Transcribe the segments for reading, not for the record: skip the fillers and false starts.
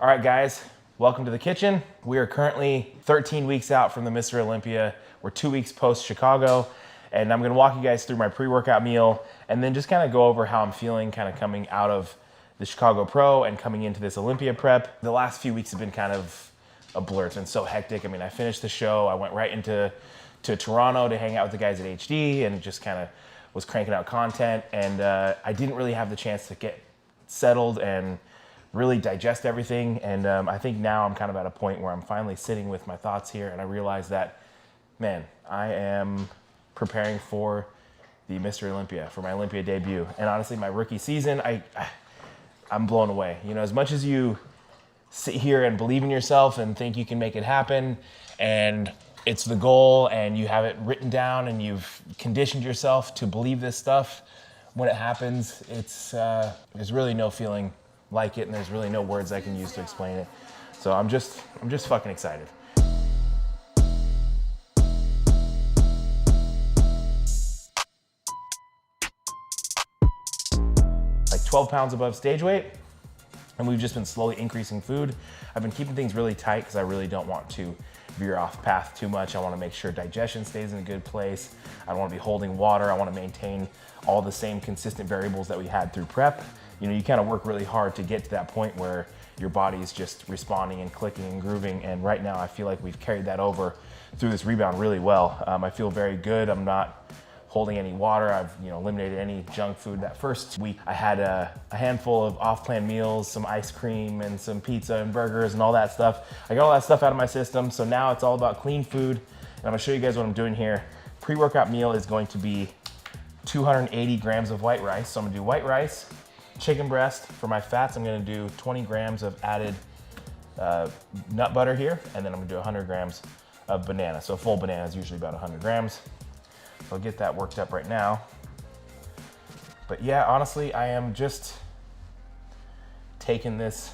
All right, guys, welcome to the kitchen. We are currently 13 weeks out from the Mr. Olympia. We're 2 weeks post Chicago, and I'm gonna walk you guys through my pre-workout meal and then just kind of go over how I'm feeling kind of coming out of the Chicago Pro and coming into this Olympia prep. The last few weeks have been kind of a blur. It's been so hectic. I mean, I finished the show. I went right into Toronto to hang out with the guys at HD and just kind of was cranking out content. And I didn't really have the chance to get settled and really digest everything. And I think now I'm kind of at a point where I'm finally sitting with my thoughts here, and I realize that, man, I am preparing for the Mr. Olympia, for my Olympia debut. And honestly, my rookie season, I'm blown away. You know, as much as you sit here and believe in yourself and think you can make it happen, and it's the goal, and you have it written down, and you've conditioned yourself to believe this stuff, when it happens, there's really no feeling like it, and there's really no words I can use to explain it. So I'm just fucking excited. Like 12 pounds above stage weight, and we've just been slowly increasing food. I've been keeping things really tight because I really don't want to veer off path too much. I want to make sure digestion stays in a good place. I don't want to be holding water. I want to maintain all the same consistent variables that we had through prep. You know, you kind of work really hard to get to that point where your body is just responding and clicking and grooving. And right now I feel like we've carried that over through this rebound really well. I feel very good. I'm not holding any water. I've eliminated any junk food. That first week I had a handful of off-plan meals, some ice cream and some pizza and burgers and all that stuff. I got all that stuff out of my system. So now it's all about clean food. And I'm gonna show you guys what I'm doing here. Pre-workout meal is going to be 280 grams of white rice. So I'm gonna do white rice, chicken breast. For my fats, I'm gonna do 20 grams of added nut butter here. And then I'm gonna do 100 grams of banana. So full banana is usually about 100 grams. I'll get that worked up right now. But yeah, honestly, I am just taking this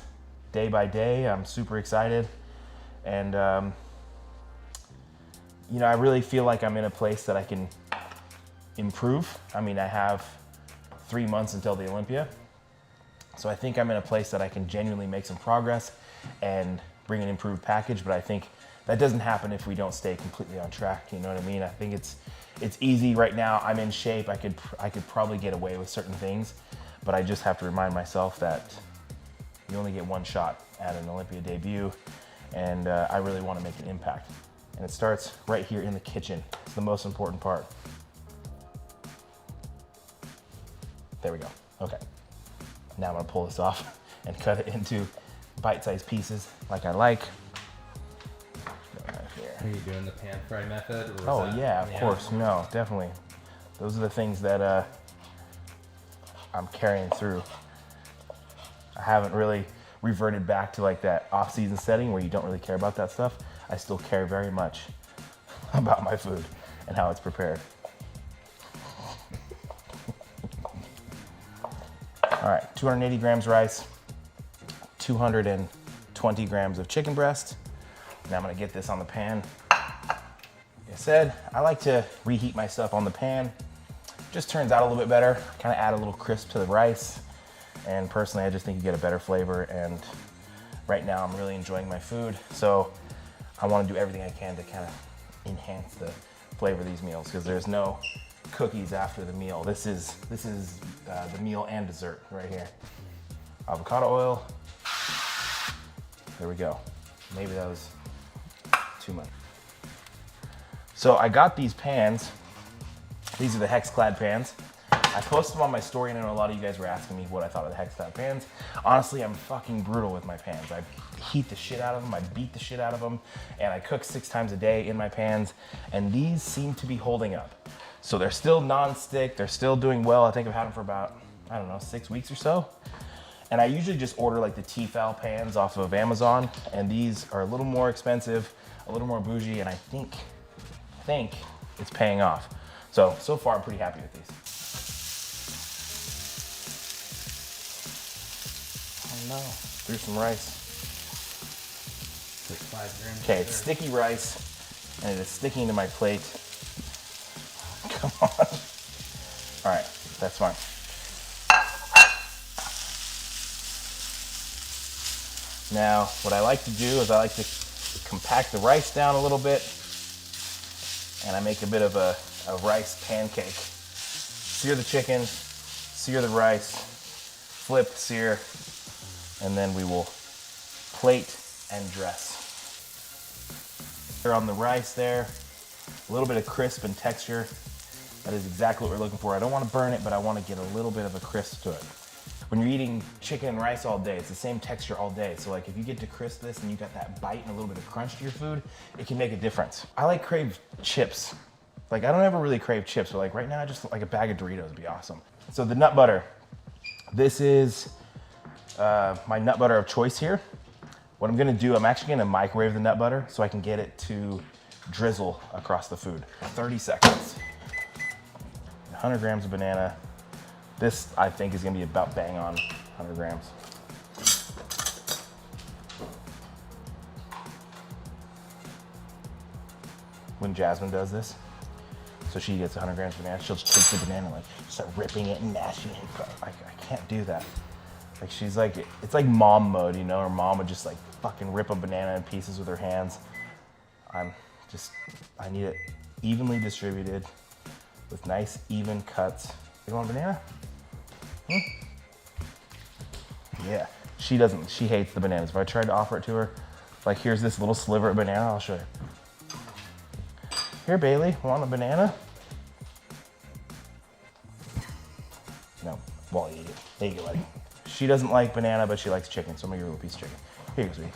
day by day. I'm super excited. And, I really feel like I'm in a place that I can improve. I mean, I have 3 months until the Olympia. So I think I'm in a place that I can genuinely make some progress and bring an improved package. But I think that doesn't happen if we don't stay completely on track. You know what I mean? I think it's easy right now. I'm in shape. I could probably get away with certain things, but I just have to remind myself that you only get one shot at an Olympia debut, and I really want to make an impact. And it starts right here in the kitchen. It's the most important part. There we go. Okay. Now I'm gonna pull this off and cut it into bite-sized pieces like I like. Are you doing the pan fry method? Or oh yeah, of course. No, definitely. Those are the things that I'm carrying through. I haven't really reverted back to like that off-season setting where you don't really care about that stuff. I still care very much about my food and how it's prepared. All right, 280 grams rice, 220 grams of chicken breast. Now I'm gonna get this on the pan. Like I said, I like to reheat my stuff on the pan. Just turns out a little bit better. Kind of add a little crisp to the rice. And personally, I just think you get a better flavor. And right now I'm really enjoying my food. So I wanna do everything I can to kind of enhance the flavor of these meals, because there's no cookies after the meal. This is the meal and dessert right here. Avocado oil. There we go. Maybe that was too much. So I got these pans. These are the HexClad pans. I posted them on my story, and I know a lot of you guys were asking me what I thought of the HexClad pans. Honestly, I'm fucking brutal with my pans. I heat the shit out of them, I beat the shit out of them, and I cook 6 times a day in my pans, and these seem to be holding up. So they're still non-stick, they're still doing well. I think I've had them for about, 6 weeks or so. And I usually just order like the Tefal pans off of Amazon, and these are a little more expensive, a little more bougie, and I think it's paying off. So far I'm pretty happy with these. Oh no, threw some rice. Like 5 grams. Okay, it's sticky rice, and it is sticking to my plate. Come on. All right, that's fine. Now, what I like to do is I like to compact the rice down a little bit, and I make a bit of a rice pancake. Sear the chicken, sear the rice, flip, sear, and then we will plate and dress. On the rice there, a little bit of crisp and texture. That is exactly what we're looking for. I don't want to burn it, but I want to get a little bit of a crisp to it. When you're eating chicken and rice all day, it's the same texture all day. So like if you get to crisp this and you got that bite and a little bit of crunch to your food, it can make a difference. I crave chips. Like I don't ever really crave chips, but like right now, just like a bag of Doritos would be awesome. So the nut butter. This is my nut butter of choice here. What I'm gonna do, I'm actually gonna microwave the nut butter so I can get it to drizzle across the food. 30 seconds. 100 grams of banana. This, I think, is gonna be about bang on 100 grams. When Jasmine does this, so she gets 100 grams of banana, she'll just take the banana, like, start ripping it and mashing it. I can't do that. Like, she's like, it's like mom mode, you know? Her mom would just like fucking rip a banana in pieces with her hands. I need it evenly distributed with nice, even cuts. You want a banana? Yeah, she hates the bananas. If I tried to offer it to her, like here's this little sliver of banana, I'll show you. Here, Bailey, want a banana? No, Wally ate it. There you go, buddy. She doesn't like banana, but she likes chicken, so I'm gonna give her a little piece of chicken. Here you go, sweetie.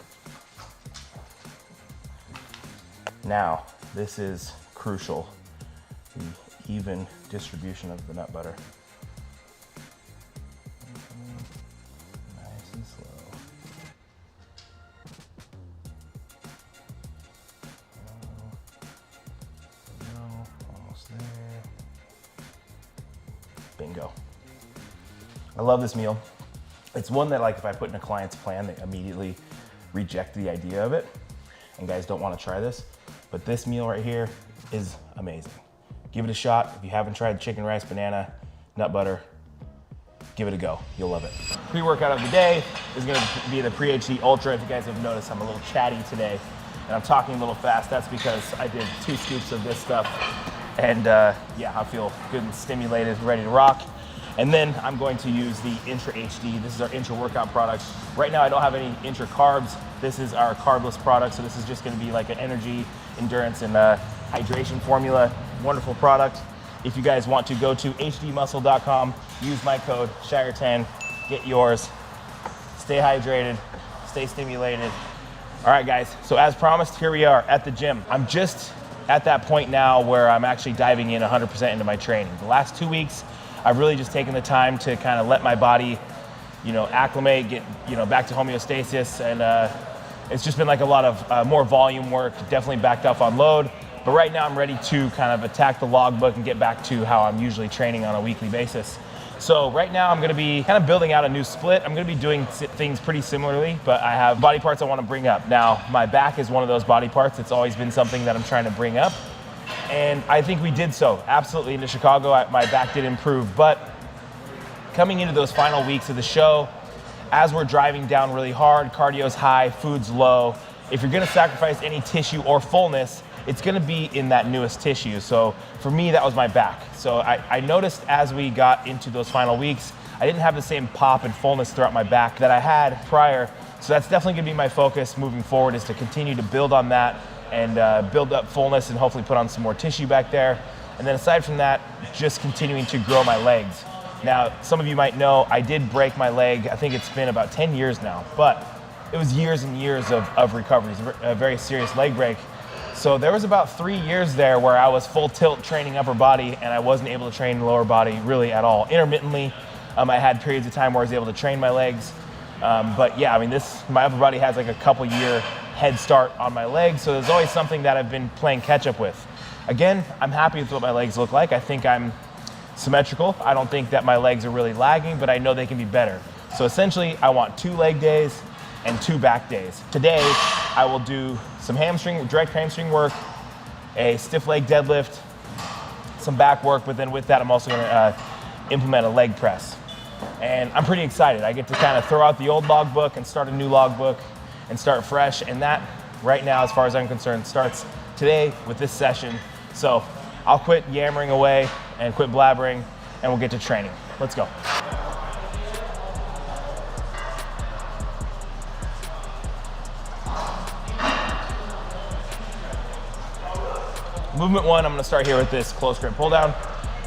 Now, this is crucial, the even distribution of the nut butter. Nice and slow. Almost there. Bingo. I love this meal. It's one that, like, if I put in a client's plan, they immediately reject the idea of it. And guys don't want to try this, but this meal right here is amazing. Give it a shot. If you haven't tried chicken, rice, banana, nut butter, give it a go. You'll love it. Pre-workout of the day is gonna be the Pre-HD Ultra. If you guys have noticed, I'm a little chatty today and I'm talking a little fast. That's because I did 2 scoops of this stuff. And yeah, I feel good and stimulated, ready to rock. And then I'm going to use the Intra HD. This is our intra workout product. Right now I don't have any intra carbs. This is our carbless product. So this is just gonna be like an energy, endurance, and hydration formula. Wonderful product. If you guys want to go to hdmuscle.com, use my code Shier10, get yours. Stay hydrated, stay stimulated. All right guys, so as promised, here we are at the gym. I'm just at that point now where I'm actually diving in 100% into my training. The last 2 weeks, I've really just taken the time to kind of let my body, you know, acclimate, get, you know, back to homeostasis, and it's just been like a lot of more volume work, definitely backed up on load. But right now I'm ready to kind of attack the logbook and get back to how I'm usually training on a weekly basis. So right now I'm gonna be kind of building out a new split. I'm gonna be doing things pretty similarly, but I have body parts I wanna bring up. Now, my back is one of those body parts. It's always been something that I'm trying to bring up. And I think we did so, absolutely. Into Chicago, my back did improve. But coming into those final weeks of the show, as we're driving down really hard, cardio's high, food's low, if you're gonna sacrifice any tissue or fullness, it's gonna be in that newest tissue. So for me, that was my back. So I noticed as we got into those final weeks, I didn't have the same pop and fullness throughout my back that I had prior. So that's definitely gonna be my focus moving forward, is to continue to build on that and build up fullness and hopefully put on some more tissue back there. And then aside from that, just continuing to grow my legs. Now, some of you might know I did break my leg. I think it's been about 10 years now, but it was years and years of recovery. It's a very serious leg break. So there was about 3 years there where I was full tilt training upper body and I wasn't able to train lower body really at all. Intermittently, I had periods of time where I was able to train my legs. But yeah, I mean, my upper body has like a couple year head start on my legs. So there's always something that I've been playing catch up with. Again, I'm happy with what my legs look like. I think I'm symmetrical. I don't think that my legs are really lagging, but I know they can be better. So essentially, I want 2 leg days and 2 back days. Today, I will do some direct hamstring work, a stiff leg deadlift, some back work, but then with that, I'm also gonna implement a leg press. And I'm pretty excited. I get to kind of throw out the old logbook and start a new logbook. and start fresh. And that, right now, as far as I'm concerned, starts today with this session. So I'll quit yammering away and quit blabbering, and we'll get to training. Let's go. Movement one, I'm gonna start here with this close grip pull down.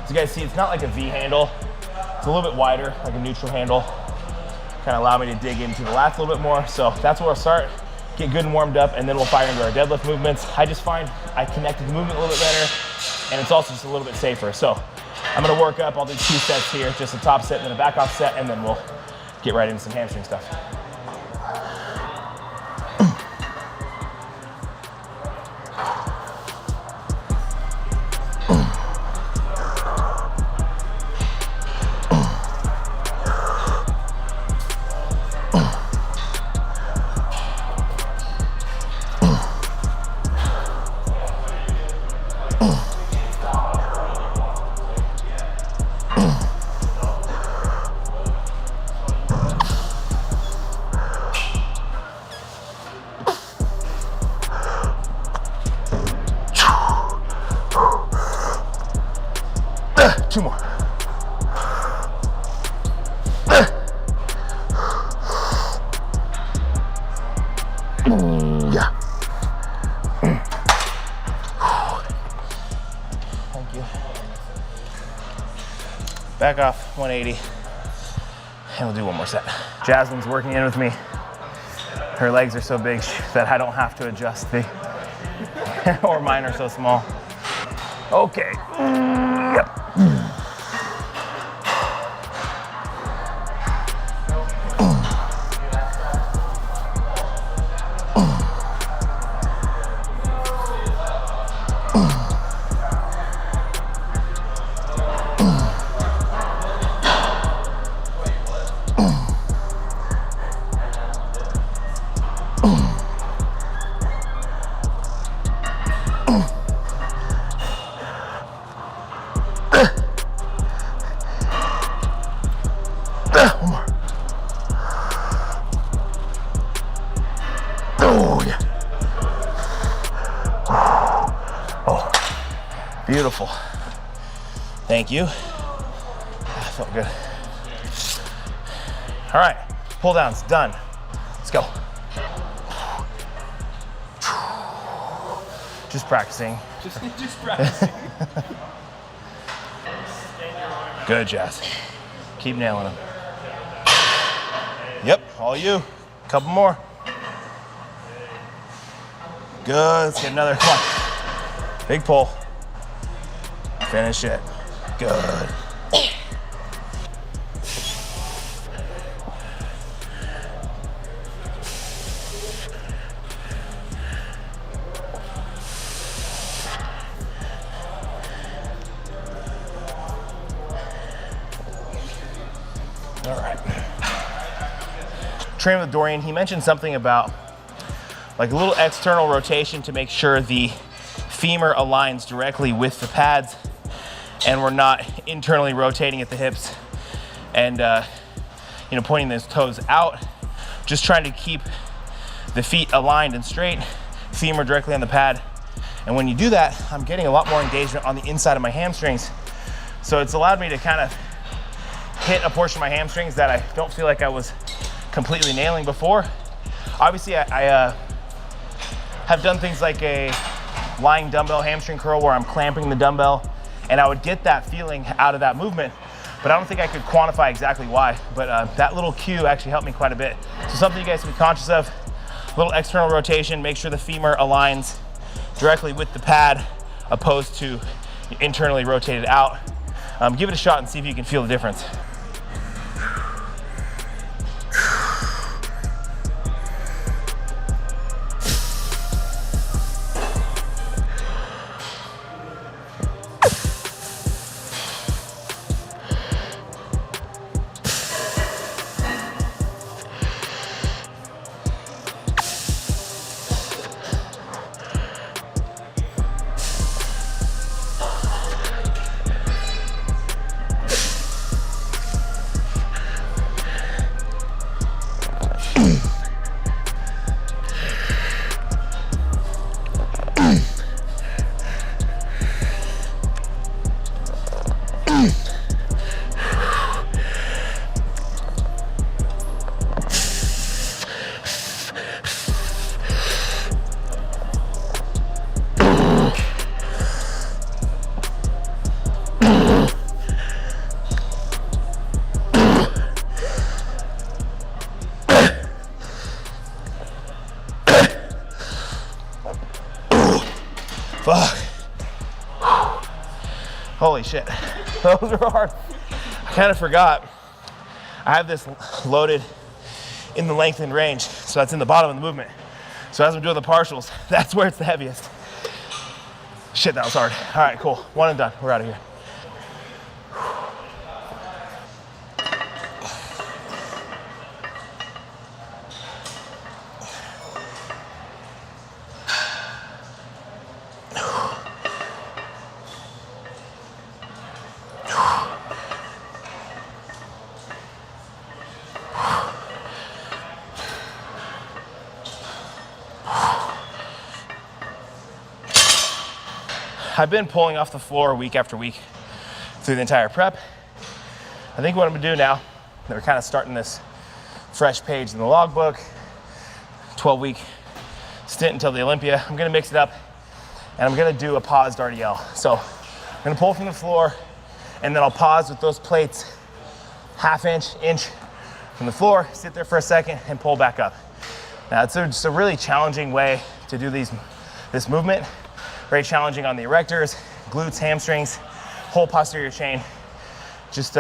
As you guys see, it's not like a V handle. It's a little bit wider, like a neutral handle. Kind of allow me to dig into the lats a little bit more. So that's where I'll start, get good and warmed up, and then we'll fire into our deadlift movements. I just find I connected the movement a little bit better, and it's also just a little bit safer. So I'm gonna work up, I'll do 2 sets here, just a top set and then a back off set, and then we'll get right into some hamstring stuff. Two more. Yeah. Thank you. Back off, 180. And we'll do one more set. Jasmine's working in with me. Her legs are so big that I don't have to adjust the, or mine are so small. Okay. Yep. One more. Oh, yeah. Oh, beautiful. Thank you. That felt good. All right, pull downs, done. Let's go. Just practicing. Just practicing. Good, Jazz. Keep nailing them. Yep, all you. Couple more. Good, let's get another, come on. Big pull. Finish it. Good. All right. Training with Dorian, he mentioned something about like a little external rotation to make sure the femur aligns directly with the pads and we're not internally rotating at the hips and pointing those toes out. Just trying to keep the feet aligned and straight, femur directly on the pad. And when you do that, I'm getting a lot more engagement on the inside of my hamstrings. So it's allowed me to kind of hit a portion of my hamstrings that I don't feel like I was completely nailing before. Obviously, I have done things like a lying dumbbell hamstring curl where I'm clamping the dumbbell, and I would get that feeling out of that movement, but I don't think I could quantify exactly why. But that little cue actually helped me quite a bit. So something you guys can be conscious of, a little external rotation, make sure the femur aligns directly with the pad opposed to internally rotated out. Give it a shot and see if you can feel the difference. Fuck. Holy shit. Those are hard. I kind of forgot. I have this loaded in the length and range, so that's in the bottom of the movement. So as I'm doing the partials, that's where it's the heaviest. Shit, that was hard. All right, cool. One and done. We're out of here. I've been pulling off the floor week after week through the entire prep. I think what I'm gonna do now, that we're kind of starting this fresh page in the logbook, 12-week stint until the Olympia, I'm gonna mix it up and I'm gonna do a paused RDL. So I'm gonna pull from the floor and then I'll pause with those plates, half inch from the floor, sit there for a second and pull back up. Now it's just a really challenging way to do this movement. Very challenging on the erectors, glutes, hamstrings, whole posterior chain. Just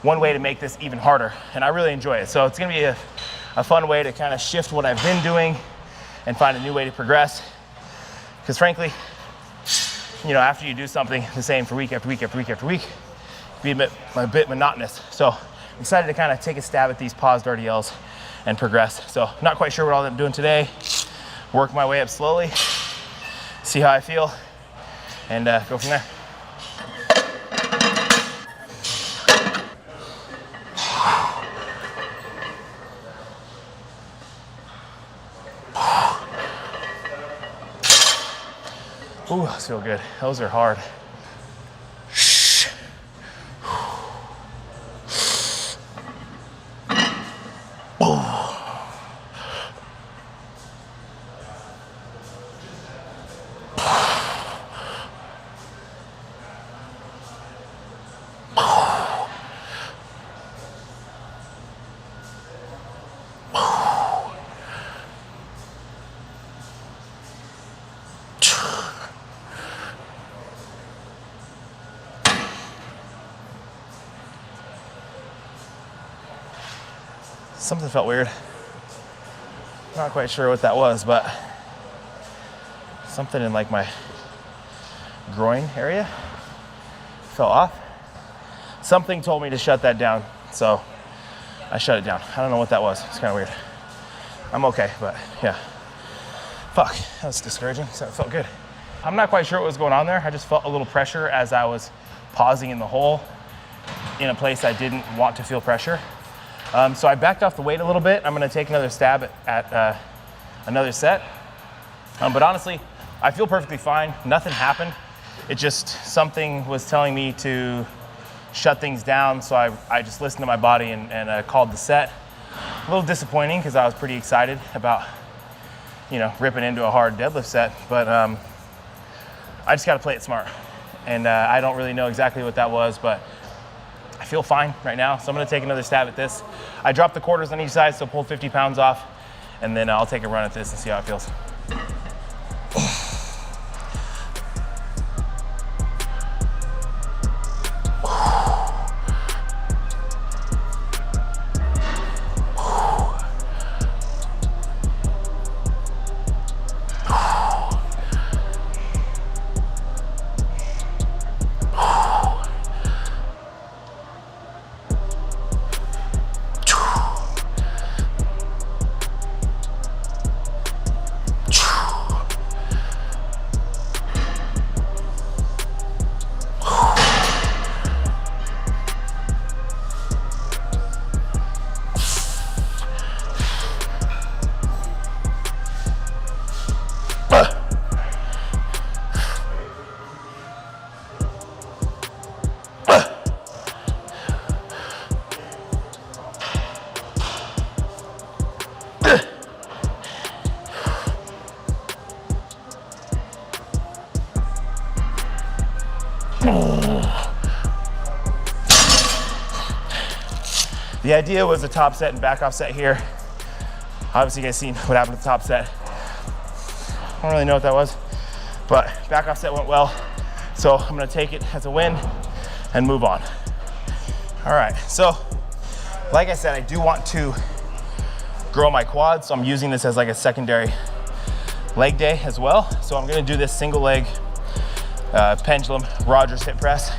one way to make this even harder, and I really enjoy it. So it's gonna be a fun way to kind of shift what I've been doing and find a new way to progress. Because frankly, you know, after you do something the same for week after week after week after week, it can be a bit monotonous. So I'm excited to kind of take a stab at these paused RDLs and progress. So not quite sure what all I'm doing today. Work my way up slowly, see how I feel, and go from there. Ooh, those feel good. Those are hard. Something felt weird. Not quite sure what that was, but something in like my groin area fell off. Something told me to shut that down, so I shut it down. I don't know what that was. It's kind of weird. I'm okay, but yeah. Fuck, that was discouraging, so it felt good. I'm not quite sure what was going on there. I just felt a little pressure as I was pausing in the hole in a place I didn't want to feel pressure. So I backed off the weight a little bit. I'm gonna take another stab at another set. But honestly, I feel perfectly fine. Nothing happened. It just, something was telling me to shut things down. So I just listened to my body and called the set. A little disappointing because I was pretty excited about, you know, ripping into a hard deadlift set. But I just gotta play it smart. And I don't really know exactly what that was, but I feel fine right now, so I'm gonna take another stab at this. I dropped the quarters on each side, so pull 50 pounds off, and then I'll take a run at this and see how it feels. The idea was a top set and back off set here. Obviously you guys seen what happened to the top set. I don't really know what that was. But back offset went well. So I'm gonna take it as a win and move on. All right, so like I said, I do want to grow my quads, so I'm using this as like a secondary leg day as well. So I'm gonna do this single leg pendulum Rogers hip press.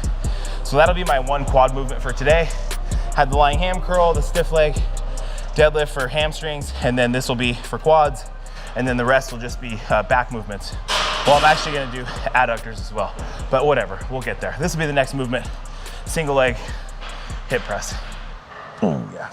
So that'll be my one quad movement for today. Had the lying ham curl, the stiff leg deadlift for hamstrings, and then this will be for quads, and then the rest will just be back movements. Well, I'm actually gonna do adductors as well, but whatever, we'll get there. This will be the next movement, single leg hip press. Oh yeah.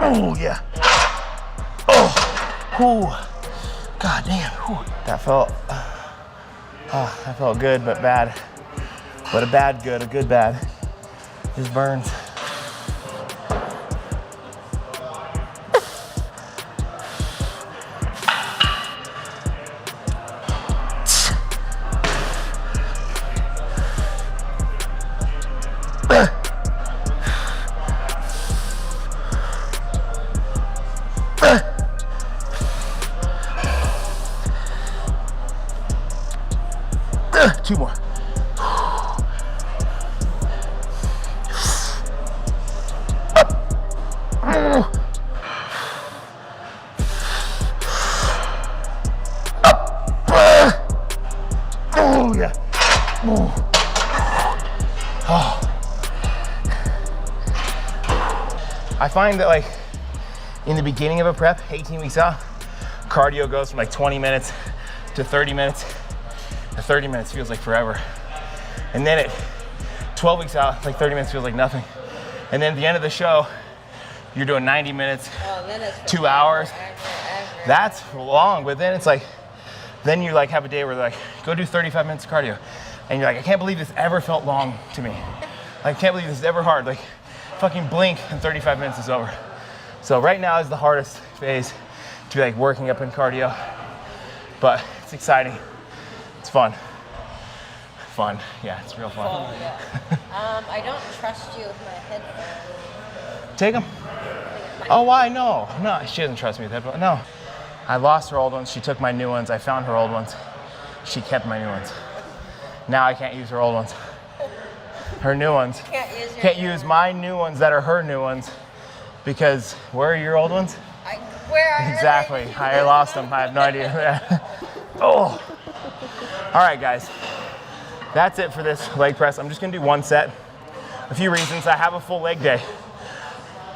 Oh yeah. Oh, ooh. God damn. Ooh. That felt good, but bad. But a bad good, a good bad. This burns. Two more. Oh yeah. Oh. I find that like in the beginning of a prep, 18 weeks out, cardio goes from like 20 minutes to 30 minutes. 30 minutes feels like forever. And then at 12 weeks out, like 30 minutes feels like nothing. And then at the end of the show, you're doing 90 minutes, 2 hours. That's long, but then it's like, then you like have a day where they're like, go do 35 minutes of cardio. And you're like, I can't believe this ever felt long to me. I can't believe this is ever hard. Like fucking blink and 35 minutes is over. So right now is the hardest phase to be like working up in cardio, but it's exciting. It's fun. Fun, yeah, it's real fun. Oh, yeah. I don't trust you with my headphones. Take them. Oh, why? No, she doesn't trust me with headphones. No, I lost her old ones. She took my new ones. I found her old ones. She kept my new ones. Now I can't use her old ones. Her new ones. Can't use my new ones that are her new ones because where are your old ones? Where are Exactly. I lost them. I have no idea. Oh. All right, guys. That's it for this leg press. I'm just gonna do one set. A few reasons. I have a full leg day.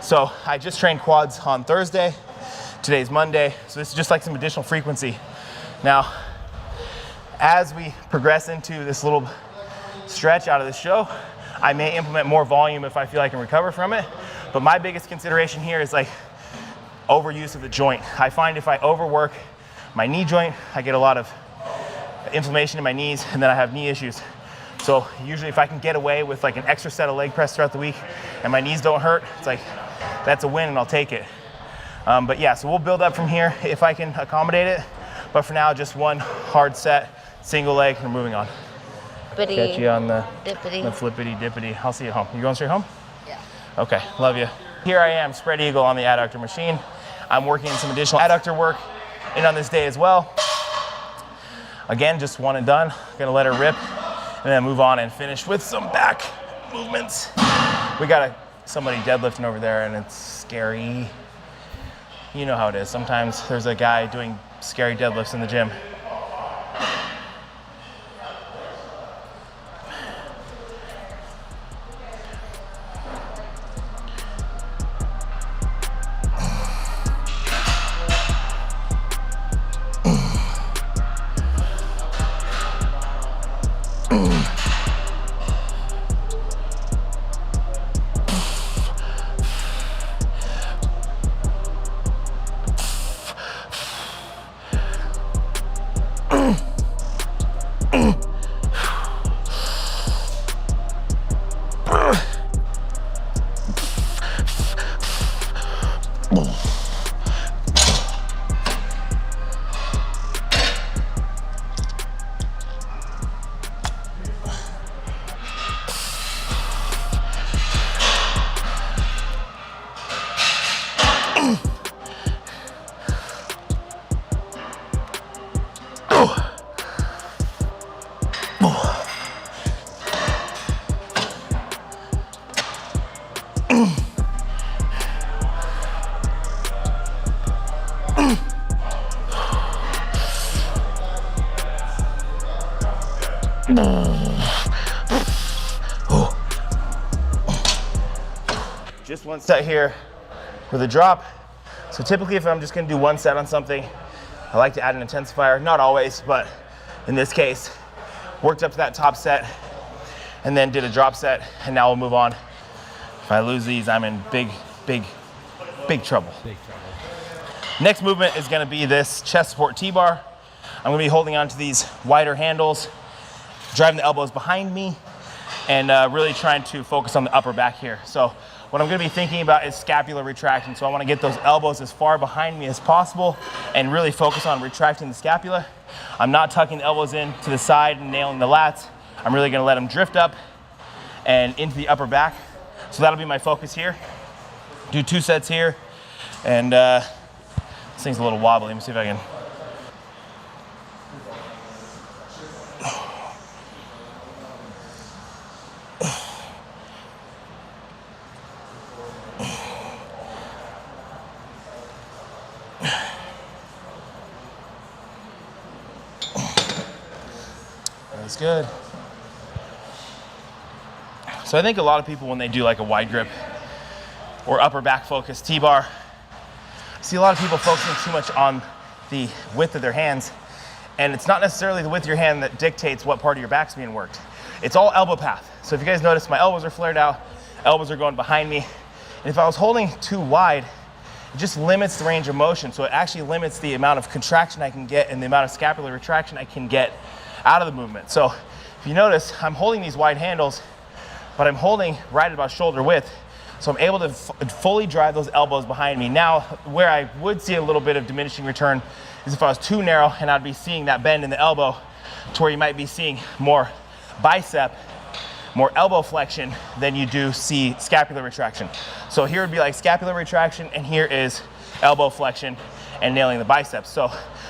So I just trained quads on Thursday. Today's Monday. So this is just like some additional frequency. Now, as we progress into this little stretch out of the show, I may implement more volume if I feel I can recover from it. But my biggest consideration here is like overuse of the joint. I find if I overwork my knee joint, I get a lot of inflammation in my knees, and then I have knee issues. So usually if I can get away with like an extra set of leg press throughout the week and my knees don't hurt, it's like, that's a win and I'll take it. But yeah, so we'll build up from here if I can accommodate it. But for now, just one hard set, single leg, and we're moving on. Catch you on the flippity dippity. I'll see you at home. You going straight home? Yeah. Okay, love you. Here I am, spread eagle on the adductor machine. I'm working some additional adductor work in on this day as well. Again, just one and done. Gonna let her rip and then move on and finish with some back movements. We got a somebody deadlifting over there and it's scary. You know how it is. Sometimes there's a guy doing scary deadlifts in the gym. Just one set here with a drop. So typically if I'm just gonna do one set on something, I like to add an intensifier, not always, but in this case, worked up to that top set and then did a drop set, and now we'll move on. If I lose these, I'm in big trouble. Big trouble. Next movement is gonna be this chest support T-bar. I'm gonna be holding on to these wider handles, driving the elbows behind me, and really trying to focus on the upper back here. So what I'm gonna be thinking about is scapular retraction. So I wanna get those elbows as far behind me as possible and really focus on retracting the scapula. I'm not tucking the elbows in to the side and nailing the lats. I'm really gonna let them drift up and into the upper back. So that'll be my focus here. Do 2 sets here. And this thing's a little wobbly. Let me see if I can. That's good. So I think a lot of people, when they do like a wide grip or upper back focus T-bar, I see a lot of people focusing too much on the width of their hands, and it's not necessarily the width of your hand that dictates what part of your back's being worked. It's all elbow path. So if you guys notice, my elbows are flared out, elbows are going behind me, and if I was holding too wide, it just limits the range of motion. So it actually limits the amount of contraction I can get and the amount of scapular retraction I can get out of the movement. So if you notice, I'm holding these wide handles, but I'm holding right at about shoulder width. So I'm able to fully drive those elbows behind me. Now, where I would see a little bit of diminishing return is if I was too narrow, and I'd be seeing that bend in the elbow to where you might be seeing more bicep, more elbow flexion than you do see scapular retraction. So here would be like scapular retraction, and here is elbow flexion and nailing the biceps. So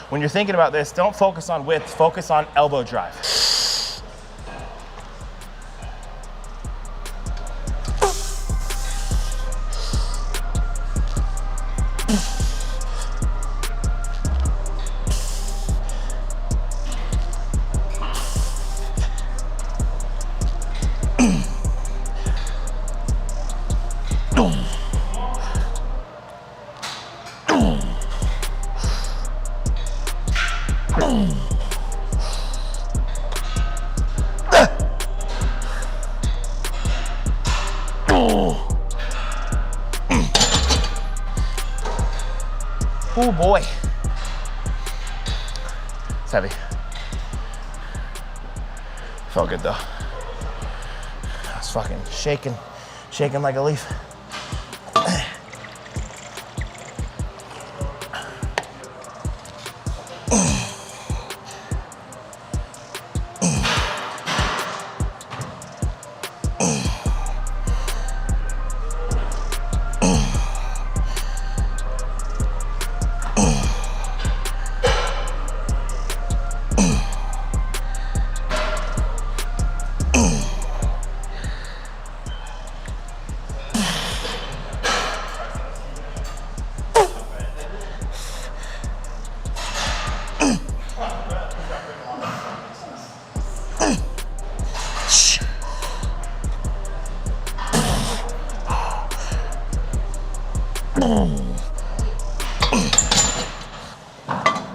when you're thinking about this, don't focus on width, focus on elbow drive. Oh boy. It's heavy. Felt good though. I was fucking shaking like a leaf.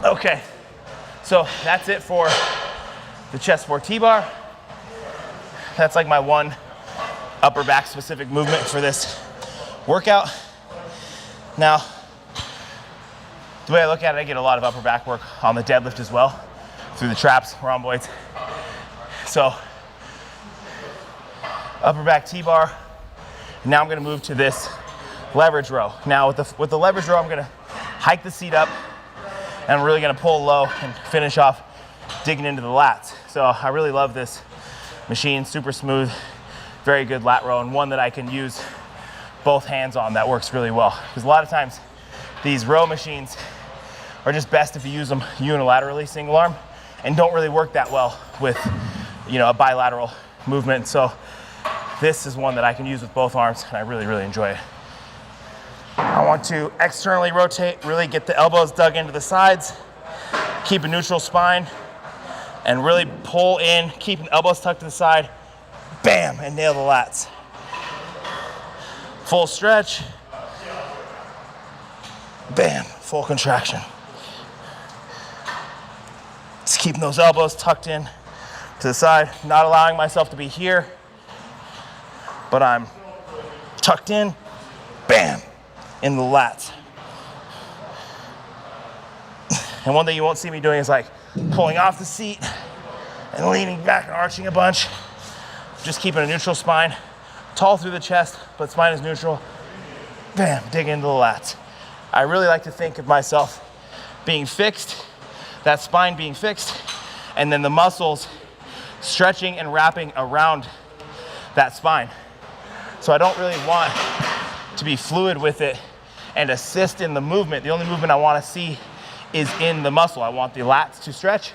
Okay, so that's it for the chest 4 T-bar. That's like my one upper back specific movement for this workout. Now, the way I look at it, I get a lot of upper back work on the deadlift as well, through the traps, rhomboids. So, upper back T-bar. Now I'm gonna move to this leverage row. Now with the leverage row, I'm gonna hike the seat up, and I'm really gonna pull low and finish off digging into the lats. So I really love this machine, super smooth, very good lat row, and one that I can use both hands on. That works really well. Because a lot of times these row machines are just best if you use them unilaterally, single arm, and don't really work that well with, you know, a bilateral movement. So this is one that I can use with both arms, and I really, really enjoy it. I want to externally rotate, really get the elbows dug into the sides, keep a neutral spine, and really pull in, keeping elbows tucked to the side, bam, and nail the lats. Full stretch, bam, full contraction. Just keeping those elbows tucked in to the side, not allowing myself to be here, but I'm tucked in, bam, in the lats. And one thing you won't see me doing is like pulling off the seat and leaning back and arching a bunch. Just keeping a neutral spine, tall through the chest, but spine is neutral. Bam, dig into the lats. I really like to think of myself being fixed, that spine being fixed, and then the muscles stretching and wrapping around that spine. So I don't really want to be fluid with it and assist in the movement. The only movement I want to see is in the muscle. I want the lats to stretch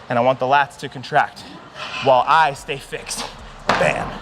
and I want the lats to contract while I stay fixed. Bam.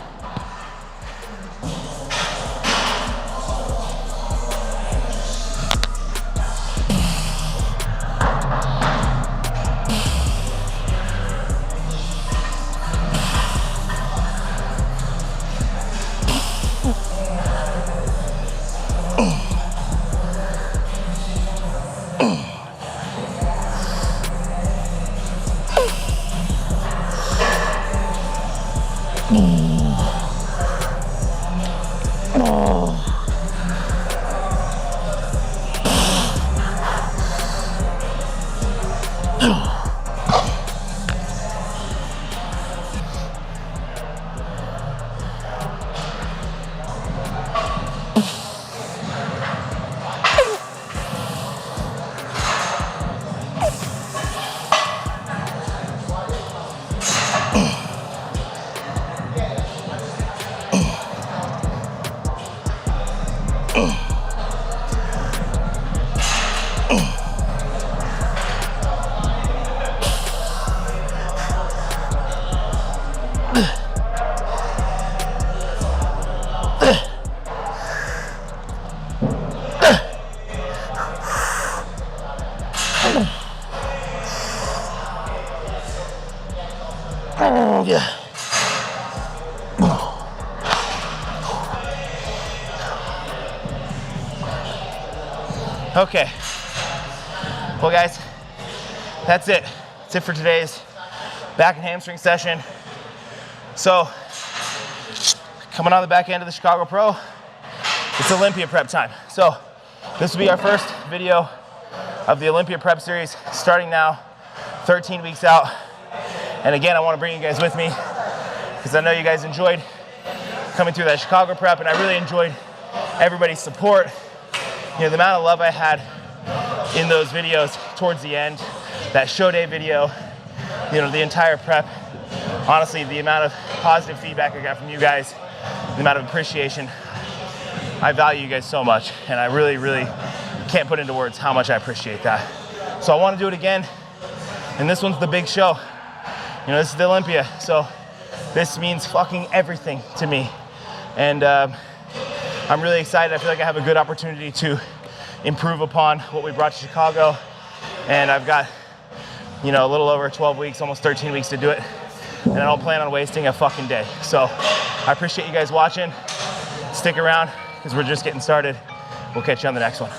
Yeah. Okay. Well, guys, that's it. That's it for today's back and hamstring session. So, coming on the back end of the Chicago Pro, it's Olympia prep time. So, this will be our first video of the Olympia prep series starting now, 13 weeks out. And again, I want to bring you guys with me because I know you guys enjoyed coming through that Chicago prep, and I really enjoyed everybody's support. You know, the amount of love I had in those videos towards the end, that show day video, you know, the entire prep. Honestly, the amount of positive feedback I got from you guys, the amount of appreciation, I value you guys so much, and I really, really can't put into words how much I appreciate that. So I want to do it again, and this one's the big show. You know, this is the Olympia, so this means fucking everything to me. And I'm really excited. I feel like I have a good opportunity to improve upon what we brought to Chicago. And I've got, you know, a little over 12 weeks, almost 13 weeks to do it. And I don't plan on wasting a fucking day. So I appreciate you guys watching. Stick around, because we're just getting started. We'll catch you on the next one.